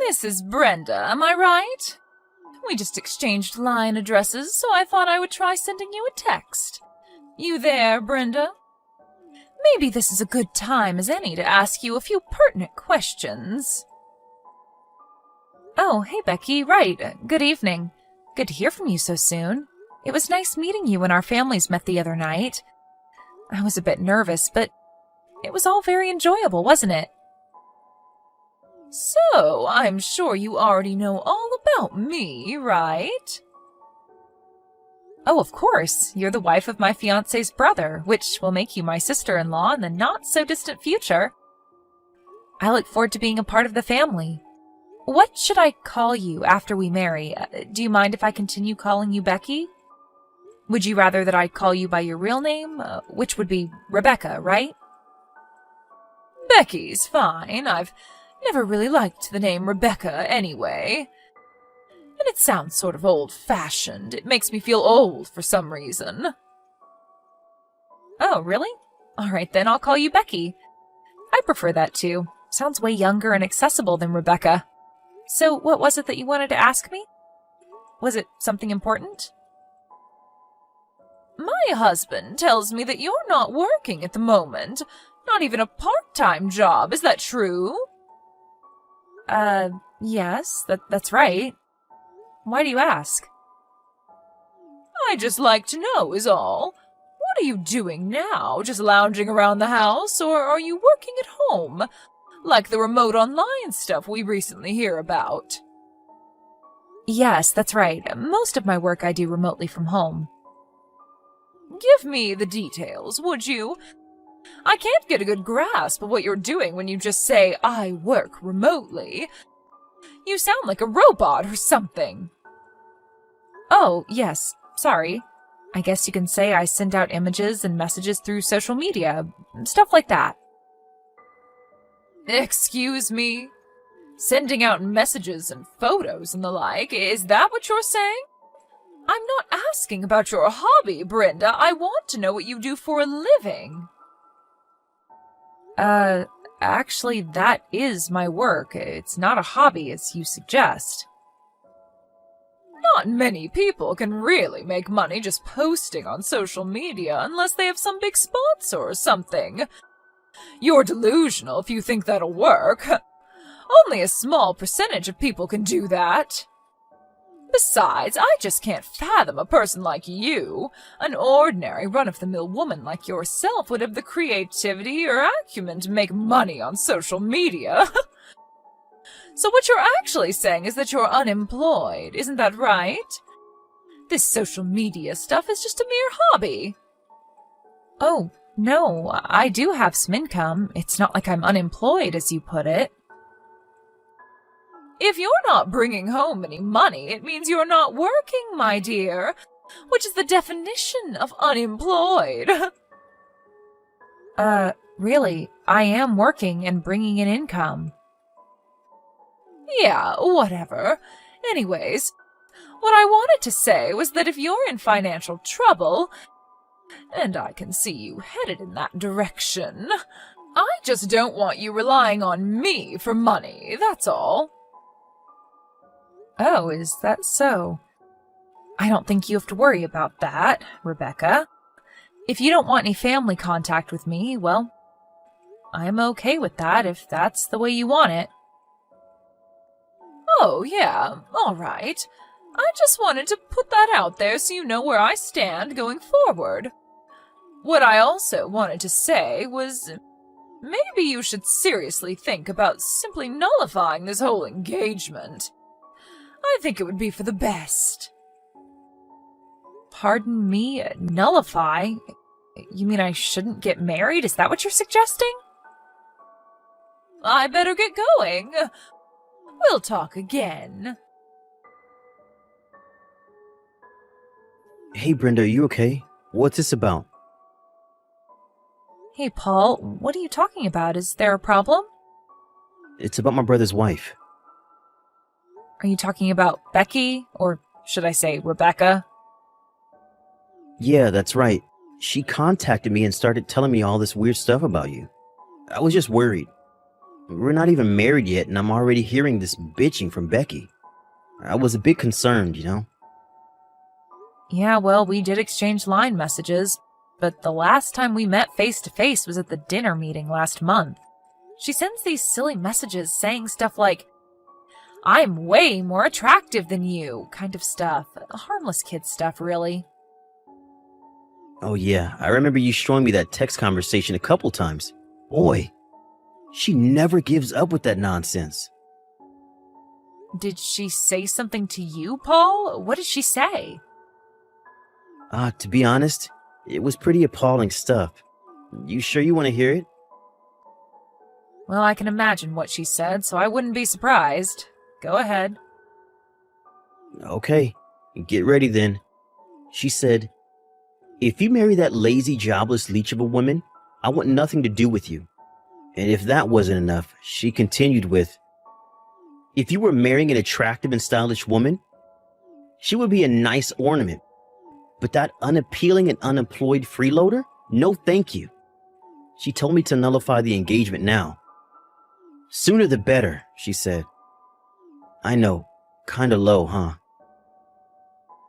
This is Brenda, am I right? We just exchanged line addresses, so I thought I would try sending you a text. You there, Brenda? Maybe this is a good time as any to ask you a few pertinent questions. Oh, hey Becky, right. Good evening. Good to hear from you so soon. It was nice meeting you when our families met the other night. I was a bit nervous, but it was all very enjoyable, wasn't it? So, I'm sure you already know all about me, right? Oh, of course. You're the wife of my fiancé's brother, which will make you my sister-in-law in the not-so-distant future. I look forward to being a part of the family. What should I call you after we marry? Do you mind if I continue calling you Becky? Would you rather that I call you by your real name, which would be Rebecca, right? Becky's fine. I've never really liked the name Rebecca anyway. And it sounds sort of old-fashioned. It makes me feel old for some reason. Oh, really? All right, then I'll call you Becky. I prefer that too. Sounds way younger and accessible than Rebecca. So what was it that you wanted to ask me? Was it something important? My husband tells me that you're not working at the moment. Not even a part-time job. Is that true? Yes, that's right. Why do you ask? I just like to know, is all. What are you doing now? Just lounging around the house, or are you working at home? Like the remote online stuff we recently hear about. Yes, that's right. Most of my work I do remotely from home. Give me the details, would you? I can't get a good grasp of what you're doing when you just say, I work remotely. You sound like a robot or something. Oh, yes, sorry. I guess you can say I send out images and messages through social media, stuff like that. Excuse me? Sending out messages and photos and the like, is that what you're saying? I'm not asking about your hobby, Brenda. I want to know what you do for a living. Actually, that is my work. It's not a hobby, as you suggest. Not many people can really make money just posting on social media unless they have some big sponsor or something. You're delusional if you think that'll work. Only a small percentage of people can do that. Besides, I just can't fathom a person like you. An ordinary run-of-the-mill woman like yourself would have the creativity or acumen to make money on social media. So what you're actually saying is that you're unemployed, isn't that right? This social media stuff is just a mere hobby. Oh, no, I do have some income. It's not like I'm unemployed, as you put it. If you're not bringing home any money, it means you're not working, my dear, which is the definition of unemployed. Really, I am working and bringing in income. Yeah, whatever. Anyways, what I wanted to say was that if you're in financial trouble, and I can see you headed in that direction, I just don't want you relying on me for money, that's all. Oh, is that so? I don't think you have to worry about that, Rebecca. If you don't want any family contact with me, well, I'm okay with that if that's the way you want it. Oh, yeah, all right. I just wanted to put that out there so you know where I stand going forward. What I also wanted to say was, maybe you should seriously think about simply nullifying this whole engagement. I think it would be for the best. Pardon me, nullify? You mean I shouldn't get married? Is that what you're suggesting? I better get going. We'll talk again. Hey, Brenda, are you okay? What's this about? Hey, Paul, what are you talking about? Is there a problem? It's about my brother's wife. Are you talking about Becky? Or should I say Rebecca? Yeah, that's right. She contacted me and started telling me all this weird stuff about you. I was just worried. We're not even married yet, and I'm already hearing this bitching from Becky. I was a bit concerned, you know? Yeah, well, we did exchange line messages, but the last time we met face to face was at the dinner meeting last month. She sends these silly messages saying stuff like, "I'm way more attractive than you," kind of stuff. Harmless kid stuff, really. Oh yeah, I remember you showing me that text conversation a couple times. Boy, she never gives up with that nonsense. Did she say something to you, Paul? What did she say? To be honest, it was pretty appalling stuff. You sure you want to hear it? Well, I can imagine what she said, so I wouldn't be surprised. Go ahead. Okay, get ready then. She said, "If you marry that lazy, jobless leech of a woman, I want nothing to do with you." And if that wasn't enough, she continued with, "If you were marrying an attractive and stylish woman, she would be a nice ornament. But that unappealing and unemployed freeloader? No thank you." She told me to nullify the engagement now. "Sooner the better," she said. I know, kinda low, huh?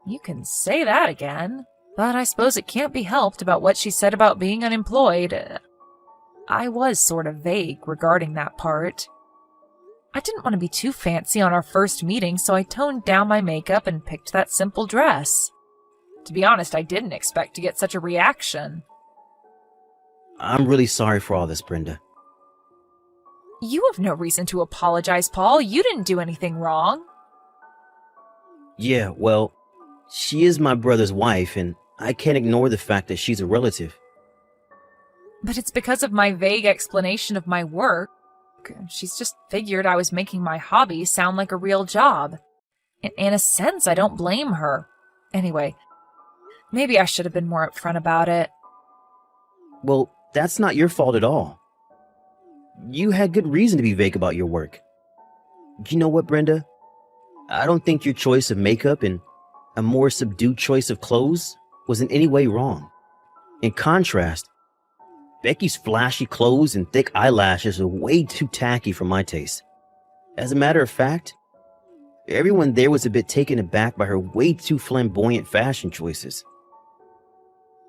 You can say that again, but I suppose it can't be helped about what she said about being unemployed. I was sort of vague regarding that part. I didn't want to be too fancy on our first meeting, so I toned down my makeup and picked that simple dress. To be honest, I didn't expect to get such a reaction. I'm really sorry for all this, Brenda. You have no reason to apologize, Paul. You didn't do anything wrong. Yeah, well, she is my brother's wife, and I can't ignore the fact that she's a relative. But it's because of my vague explanation of my work. She's just figured I was making my hobby sound like a real job. In a sense, I don't blame her. Anyway, maybe I should have been more upfront about it. Well, that's not your fault at all. You had good reason to be vague about your work. You know what, Brenda? I don't think your choice of makeup and a more subdued choice of clothes was in any way wrong. In contrast, Becky's flashy clothes and thick eyelashes are way too tacky for my taste. As a matter of fact, everyone there was a bit taken aback by her way too flamboyant fashion choices.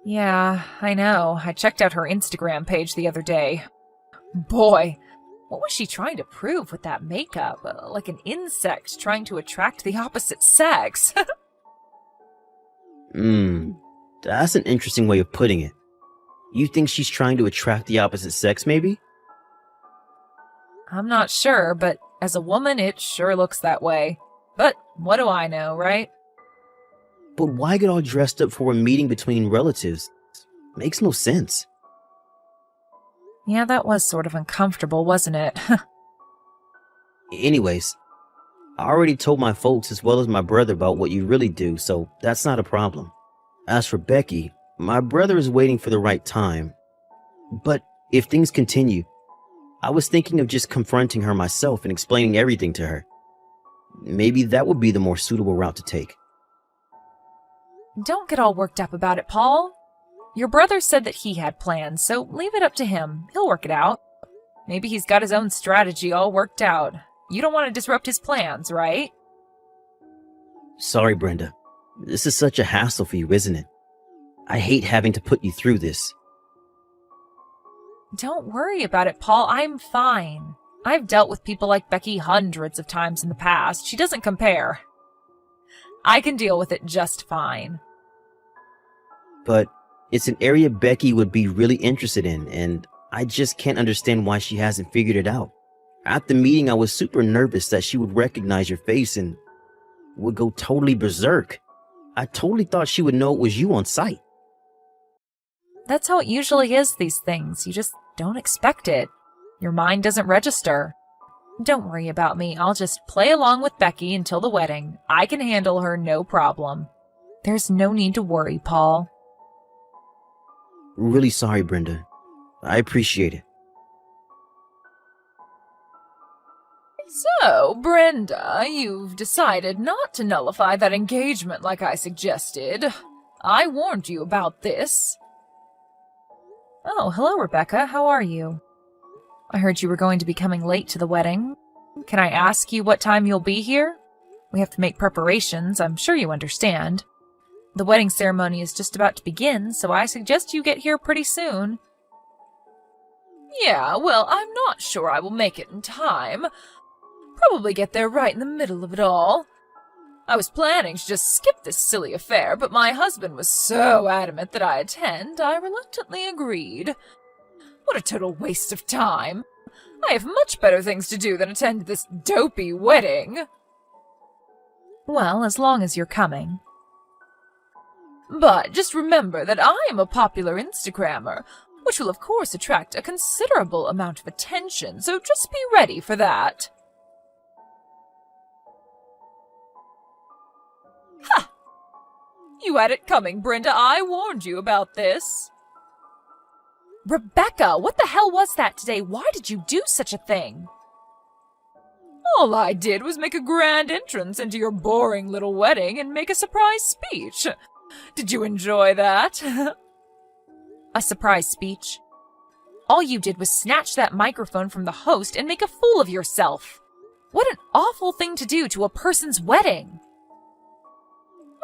Yeah, I know. I checked out her Instagram page the other day. Boy, what was she trying to prove with that makeup? Like an insect trying to attract the opposite sex. That's an interesting way of putting it. You think she's trying to attract the opposite sex, maybe? I'm not sure, but as a woman, it sure looks that way. But what do I know, right? But why get all dressed up for a meeting between relatives? Makes no sense. Yeah, that was sort of uncomfortable, wasn't it? Anyways, I already told my folks as well as my brother about what you really do, so that's not a problem. As for Becky, my brother is waiting for the right time. But if things continue, I was thinking of just confronting her myself and explaining everything to her. Maybe that would be the more suitable route to take. Don't get all worked up about it, Paul. Your brother said that he had plans, so leave it up to him. He'll work it out. Maybe he's got his own strategy all worked out. You don't want to disrupt his plans, right? Sorry, Brenda. This is such a hassle for you, isn't it? I hate having to put you through this. Don't worry about it, Paul. I'm fine. I've dealt with people like Becky hundreds of times in the past. She doesn't compare. I can deal with it just fine. But it's an area Becky would be really interested in, and I just can't understand why she hasn't figured it out. At the meeting, I was super nervous that she would recognize your face and would go totally berserk. I totally thought she would know it was you on sight. That's how it usually is, these things. You just don't expect it. Your mind doesn't register. Don't worry about me. I'll just play along with Becky until the wedding. I can handle her, no problem. There's no need to worry, Paul. Really sorry, Brenda. I appreciate it. So, Brenda, you've decided not to nullify that engagement like I suggested. I warned you about this. Oh, hello, Rebecca. How are you? I heard you were going to be coming late to the wedding. Can I ask you what time you'll be here? We have to make preparations, I'm sure you understand. The wedding ceremony is just about to begin, so I suggest you get here pretty soon. Yeah, well, I'm not sure I will make it in time. Probably get there right in the middle of it all. I was planning to just skip this silly affair, but my husband was so adamant that I attend, I reluctantly agreed. What a total waste of time. I have much better things to do than attend this dopey wedding. Well, as long as you're coming. But just remember that I am a popular Instagrammer, which will of course attract a considerable amount of attention, so just be ready for that. Ha! You had it coming, Brenda. I warned you about this. Rebecca, what the hell was that today? Why did you do such a thing? All I did was make a grand entrance into your boring little wedding and make a surprise speech. Did you enjoy that? A surprise speech? All you did was snatch that microphone from the host and make a fool of yourself. What an awful thing to do to a person's wedding.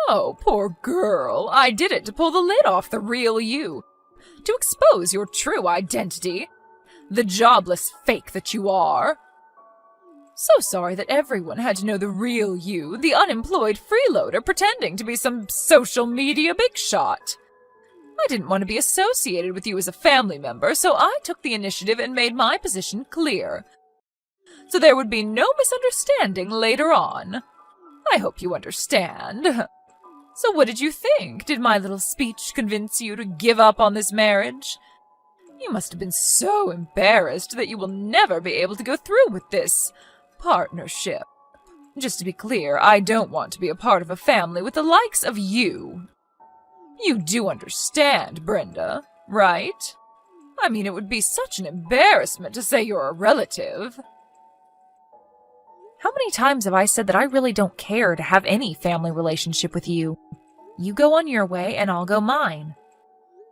Oh, poor girl. I did it to pull the lid off the real you. To expose your true identity. The jobless fake that you are. So sorry that everyone had to know the real you, the unemployed freeloader pretending to be some social media big shot. I didn't want to be associated with you as a family member, so I took the initiative and made my position clear. So there would be no misunderstanding later on. I hope you understand. So what did you think? Did my little speech convince you to give up on this marriage? You must have been so embarrassed that you will never be able to go through with this partnership. Just to be clear, I don't want to be a part of a family with the likes of you. You do understand, Brenda, right? I mean, it would be such an embarrassment to say you're a relative. How many times have I said that I really don't care to have any family relationship with you? You go on your way and I'll go mine.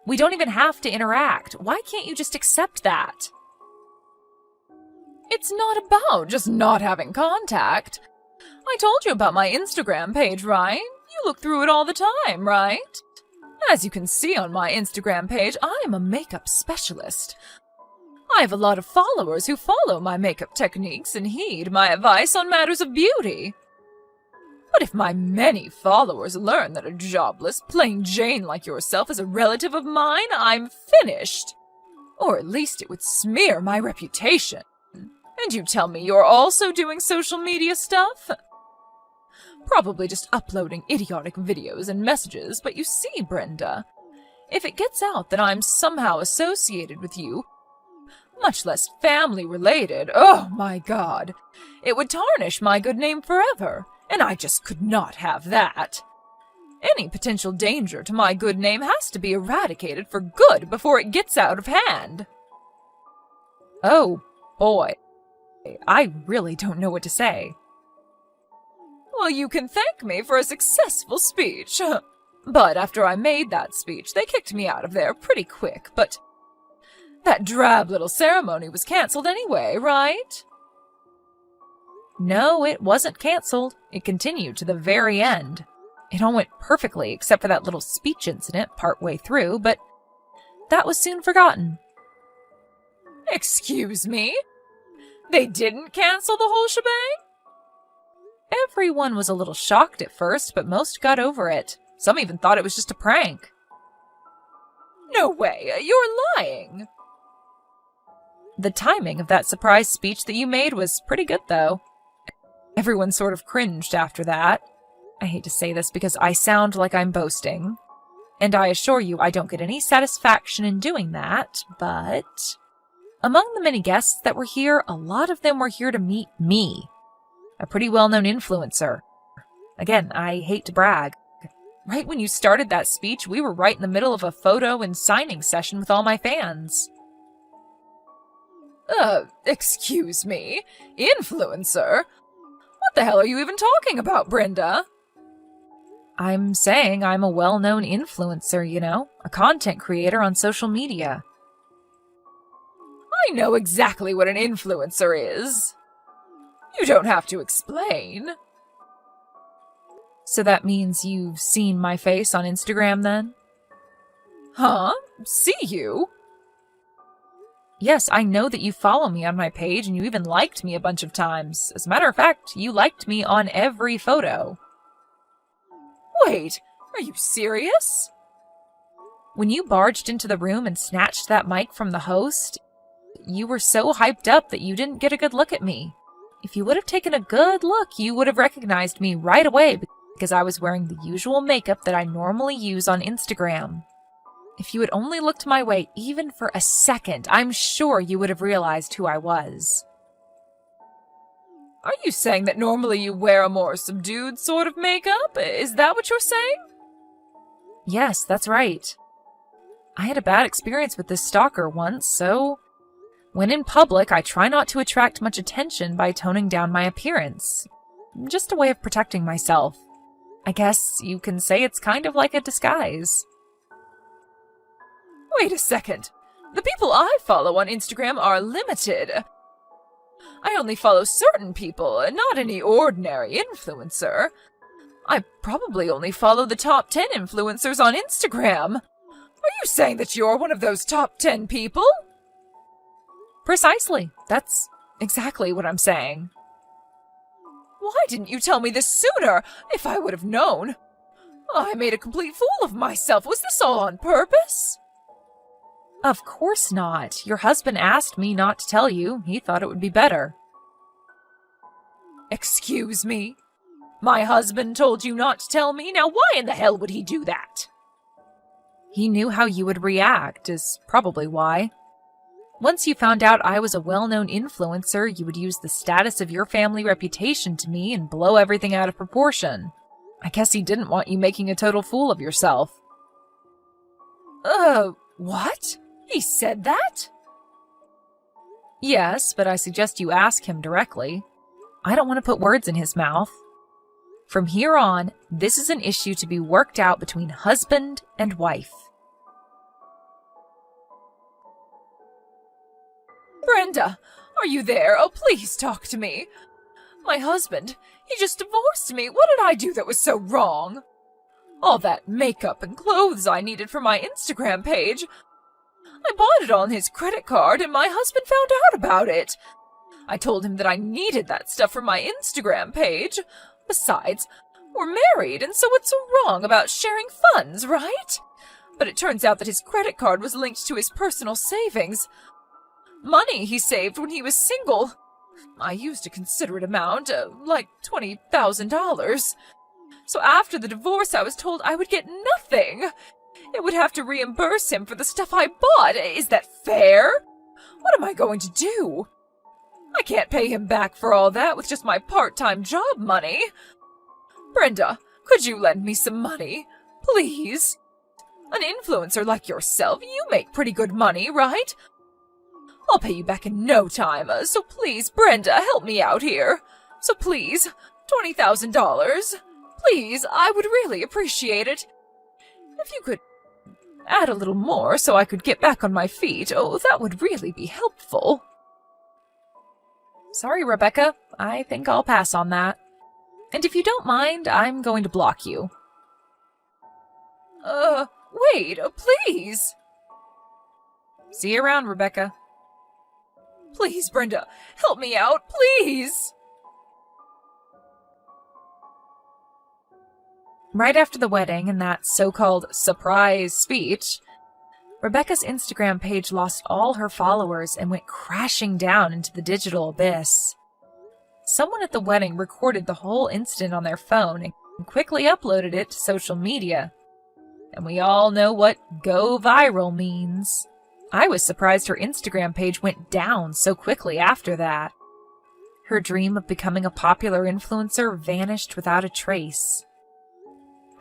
We don't even have to interact. Why can't you just accept that? It's not about just not having contact. I told you about my Instagram page, right? You look through it all the time, right? As you can see on my Instagram page, I am a makeup specialist. I have a lot of followers who follow my makeup techniques and heed my advice on matters of beauty. But if my many followers learn that a jobless, plain Jane like yourself is a relative of mine, I'm finished. Or at least it would smear my reputation. And you tell me you're also doing social media stuff? Probably just uploading idiotic videos and messages, but you see, Brenda, if it gets out that I'm somehow associated with you, much less family-related, oh my God, it would tarnish my good name forever, and I just could not have that. Any potential danger to my good name has to be eradicated for good before it gets out of hand. Oh, boy. I really don't know what to say. Well, you can thank me for a successful speech. But after I made that speech, they kicked me out of there pretty quick, but that drab little ceremony was cancelled anyway, right? No, it wasn't cancelled. It continued to the very end. It all went perfectly except for that little speech incident partway through, but that was soon forgotten. Excuse me? They didn't cancel the whole shebang? Everyone was a little shocked at first, but most got over it. Some even thought it was just a prank. No way, you're lying. The timing of that surprise speech that you made was pretty good, though. Everyone sort of cringed after that. I hate to say this because I sound like I'm boasting. And I assure you I don't get any satisfaction in doing that, but among the many guests that were here, a lot of them were here to meet me. A pretty well-known influencer. Again, I hate to brag. Right when you started that speech, we were right in the middle of a photo and signing session with all my fans. Excuse me? Influencer? What the hell are you even talking about, Brenda? I'm saying I'm a well-known influencer, you know, a content creator on social media. I know exactly what an influencer is. You don't have to explain. So that means you've seen my face on Instagram then? Huh? See you? Yes, I know that you follow me on my page and you even liked me a bunch of times. As a matter of fact, you liked me on every photo. Wait, are you serious? When you barged into the room and snatched that mic from the host, you were so hyped up that you didn't get a good look at me. If you would have taken a good look, you would have recognized me right away because I was wearing the usual makeup that I normally use on Instagram. If you had only looked my way even for a second, I'm sure you would have realized who I was. Are you saying that normally you wear a more subdued sort of makeup? Is that what you're saying? Yes, that's right. I had a bad experience with this stalker once, so when in public, I try not to attract much attention by toning down my appearance. Just a way of protecting myself. I guess you can say it's kind of like a disguise. Wait a second. The people I follow on Instagram are limited. I only follow certain people, not any ordinary influencer. I probably only follow the top 10 influencers on Instagram. Are you saying that you're one of those top 10 people? Precisely. That's exactly what I'm saying. Why didn't you tell me this sooner? If I would have known. I made a complete fool of myself. Was this all on purpose? Of course not. Your husband asked me not to tell you. He thought it would be better. Excuse me? My husband told you not to tell me? Now why in the hell would he do that? He knew how you would react, is probably why. Once you found out I was a well-known influencer, you would use the status of your family reputation to me and blow everything out of proportion. I guess he didn't want you making a total fool of yourself. What? He said that? Yes, but I suggest you ask him directly. I don't want to put words in his mouth. From here on, this is an issue to be worked out between husband and wife. Brenda, are you there? Oh, please talk to me. My husband, he just divorced me. What did I do that was so wrong? All that makeup and clothes I needed for my Instagram page, I bought it on his credit card and my husband found out about it. I told him that I needed that stuff for my Instagram page. Besides, we're married, and so what's so wrong about sharing funds, right? But it turns out that his credit card was linked to his personal savings. Money he saved when he was single. I used a considerate amount, like $20,000. So after the divorce, I was told I would get nothing. It would have to reimburse him for the stuff I bought. Is that fair? What am I going to do? I can't pay him back for all that with just my part-time job money. Brenda, could you lend me some money? Please? An influencer like yourself, you make pretty good money, right? I'll pay you back in no time, so please, Brenda, help me out here. So please, $20,000. Please, I would really appreciate it. If you could add a little more so I could get back on my feet, oh, that would really be helpful. Sorry, Rebecca. I think I'll pass on that. And if you don't mind, I'm going to block you. Wait, please. See you around, Rebecca. Please, Brenda, help me out, please. Right after the wedding and that so-called surprise speech, Rebecca's Instagram page lost all her followers and went crashing down into the digital abyss. Someone at the wedding recorded the whole incident on their phone and quickly uploaded it to social media. And we all know what go viral means. I was surprised her Instagram page went down so quickly after that. Her dream of becoming a popular influencer vanished without a trace.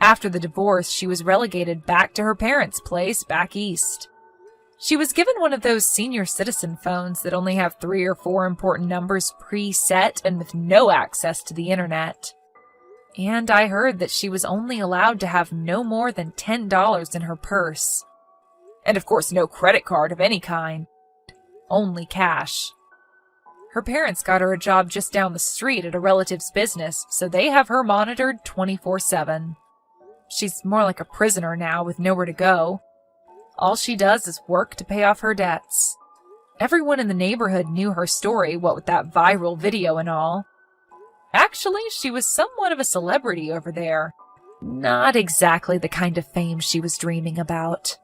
After the divorce, she was relegated back to her parents' place back east. She was given one of those senior citizen phones that only have 3 or 4 important numbers preset and with no access to the internet. And I heard that she was only allowed to have no more than $10 in her purse. And of course no credit card of any kind. only cash. Her parents got her a job just down the street at a relative's business, so they have her monitored 24/7. She's more like a prisoner now with nowhere to go. All she does is work to pay off her debts. Everyone in the neighborhood knew her story, what with that viral video and all. Actually, she was somewhat of a celebrity over there. Not exactly the kind of fame she was dreaming about.